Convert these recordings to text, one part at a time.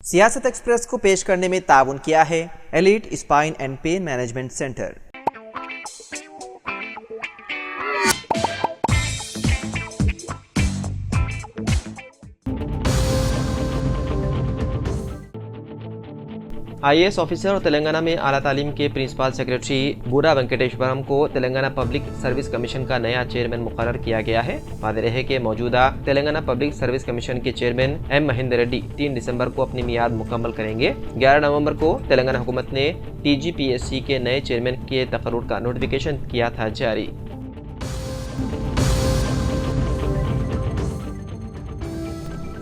सियासत एक्सप्रेस को पेश करने में ताउन किया है elite spine and pain management centre. IAS officer और तेलंगाना में आला तालीम के प्रिंसिपल सेक्रेटरी बूरा वेंकटेश्वरम को तेलंगाना पब्लिक सर्विस कमीशन का नया चेयरमैन मुकर्रर किया गया है। वादे रहे कि मौजूदा तेलंगाना पब्लिक सर्विस कमीशन के चेयरमैन M महेंदर रेड्डी 3 दिसंबर को अपनी मियाद मुकम्मल करेंगे। 11 नवंबर को तेलंगाना हुकूमत ने TGPSC के नए चेयरमैन के तकर्रुर का नोटिफिकेशन किया था जारी।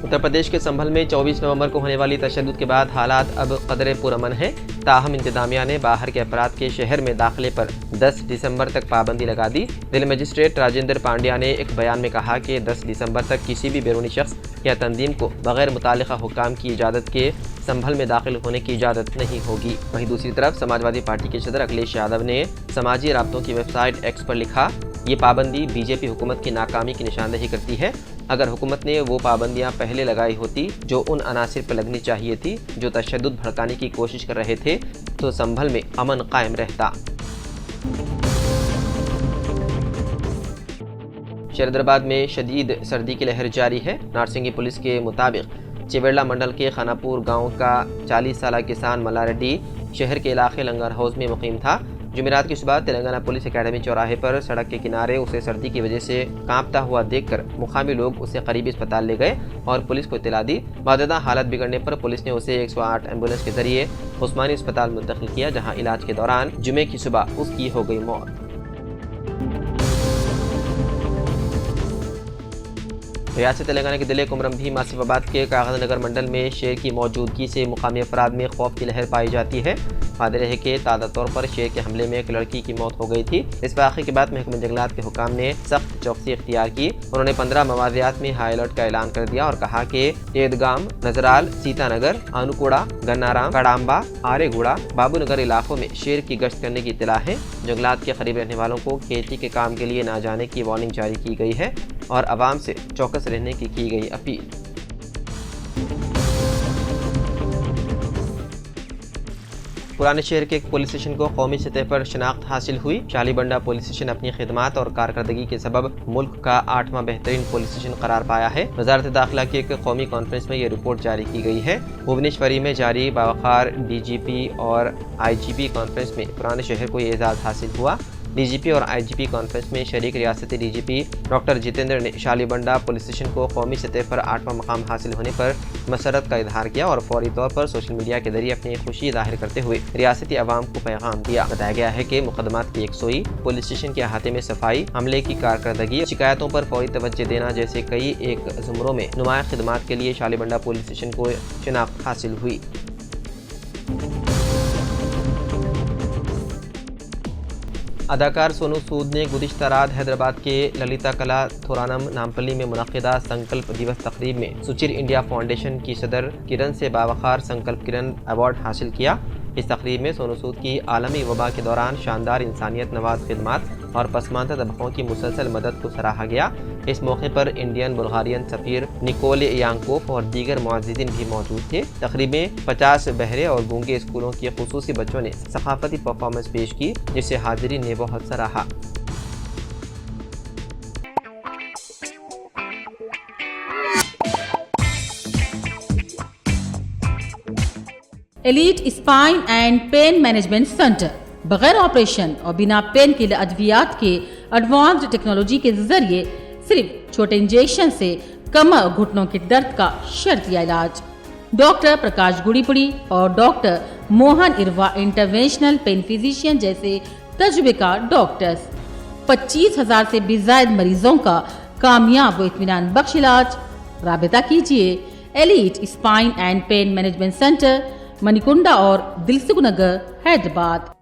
उत्तर प्रदेश के संभल में 24 नवंबर को होने वाली तशद्दुद के बाद हालात अब कदरे पुरअमन है। ताहम इंतजामिया ने बाहर के अफराद के शहर में दाखिले पर 10 दिसंबर तक पाबंदी लगा दी। जिला मजिस्ट्रेट राजेंद्र पांड्या ने एक बयान में कहा कि 10 दिसंबर तक किसी भी बैरूनी शख्स या तंजीम को बगैर मुतालिका हुक्काम की इजाज़त के संभल में दाखिल होने की इजाज़त नहीं होगी। वहीं दूसरी तरफ समाजवादी पार्टी के सदर अखिलेश यादव ने समाजी राब्तों की वेबसाइट एक्स पर लिखा, ये पाबंदी बीजेपी हुकूमत की नाकामी की निशानदेही करती है। अगर हुकूमत ने वो पाबंदियां पहले लगाई होती जो उन अनासिर पर लगनी चाहिए थी जो तशद्दुद भड़काने की कोशिश कर रहे थे तो संभल में अमन कायम रहता। शरदराबाद में शदीद सर्दी की लहर जारी है। नारसिंगी पुलिस के मुताबिक चिवेरला मंडल के खानापुर गांव का 40 साल किसान मल्ला रेड्डी शहर के इलाके लंगर हाउस में मुकीम था। जुमेरात की सुबह तेलंगाना पुलिस एकेडमी चौराहे पर सड़क के किनारे उसे सर्दी की वजह से कांपता हुआ देखकर मुकामी लोग उसे करीबी अस्पताल ले गए और पुलिस को इत्तला दी। वाददा हालत बिगड़ने पर पुलिस ने उसे 108 एम्बुलेंस के जरिए उस्मानी अस्पताल मुंतकिल किया, जहां इलाज के दौरान जुमे की सुबह उसकी हो गई मौत। रियासत तेलंगाना के जिले कुमरमभी मासिफाबाद के कागज नगर मंडल में शेर की मौजूदगी से मुकामी अफराद में खौफ की लहर पाई जाती है। वादे रहे कि ताज़ा तौर पर शेर के हमले में एक लड़की की मौत हो गई थी। इस वाक़े के बाद महकमे जंगलात के हुकाम ने सख्त चौकसी इख्तियार की। उन्होंने 15 मवादियात में हाई अलर्ट का ऐलान कर दिया और कहा कि एदगाम, नजराल, सीतानगर, अनुकोड़ा, गन्नाराम, कड़ाम्बा, आरेगुड़ा, बाबूनगर इलाकों में शेर की गश्त करने की इत्तला है। जंगलात के करीब रहने वालों को खेती के काम के लिए ना जाने की वार्निंग जारी की गई है और आवाम से चौकस रहने की गई अपील। पुराने शहर के एक पुलिस स्टेशन को कौमी सतह पर शनाख्त हासिल हुई। शालीबंडा पुलिस स्टेशन अपनी खिदमात और कारकर्दगी के सबब मुल्क का 8वां बेहतरीन पुलिस स्टेशन करार पाया है। वजारत दाखिला की एक कौमी कॉन्फ्रेंस में ये रिपोर्ट जारी की गई है। भुवनेश्वरी में जारी बावखार DGP और IGP कॉन्फ्रेंस में पुराने शहर को ये एजाज़ हासिल हुआ। DGP और IGP कॉन्फ्रेंस में शरीक रियासती DGP डॉक्टर जितेंद्र ने शालीबंडा पुलिस स्टेशन को कौमी सतह पर 8वां मकाम हासिल होने पर मसरत का इजहार किया और फौरी तौर पर सोशल मीडिया के जरिए अपनी खुशी जाहिर करते हुए रियासती अवाम को पैगाम दिया। बताया गया है कि मुकदमात की यकसोई, पुलिस स्टेशन के अहाते में सफाई, हमले की कारकर्दगी, शिकायतों पर फौरी तवज्जो देना जैसे कई एक जुमरों में नुमाया खिदमात के लिए शालीबंडा पुलिस स्टेशन को शनाख्त हासिल हुई। अदाकार सोनू सूद ने गुज़िश्ता रात हैदराबाद के ललिता कला थोरानम नामपल्ली में मुनक़िदा संकल्प दिवस तकरीब में सुचिर इंडिया फाउंडेशन की सदर किरण से बावखार संकल्प किरण अवार्ड हासिल किया। इस तकरीब में सोनू सूद की आलमी वबा के दौरान शानदार इंसानियत नवाज खिदमात और पसमानदा तबकों की मुसलसल मदद को सराहा गया। इस मौके पर इंडियन बुल्गारियन सफ़ीर निकोले यांकोफ और दीगर मुअज़्ज़िज़ीन भी मौजूद थे। तकरीब में 50 बहरे और गूंगे स्कूलों के खुसूसी बच्चों ने सकाफती परफॉर्मेंस पेश की, जिसे हाज़रीन ने बहुत सराहा। Elite spine and pain management centre बगैर ऑपरेशन और बिना पेन के अद्वियात के एडवांस्ड टेक्नोलॉजी के जरिए सिर्फ छोटे इंजेक्शन से कमर और घुटनों के दर्द का शर्तिया इलाज। डॉक्टर प्रकाश गुड़ीपुड़ी और doctor Mohan Irva interventional pain physician जैसे तजुर्बेकार डॉक्टर्स 25,000 से भी ज्यादा मरीजों का कामयाब व इत्मीनान बख्श इलाज। राबिता कीजिए elite spine and pain management centre, Manikunda और दिलसुख नगर, हैदराबाद।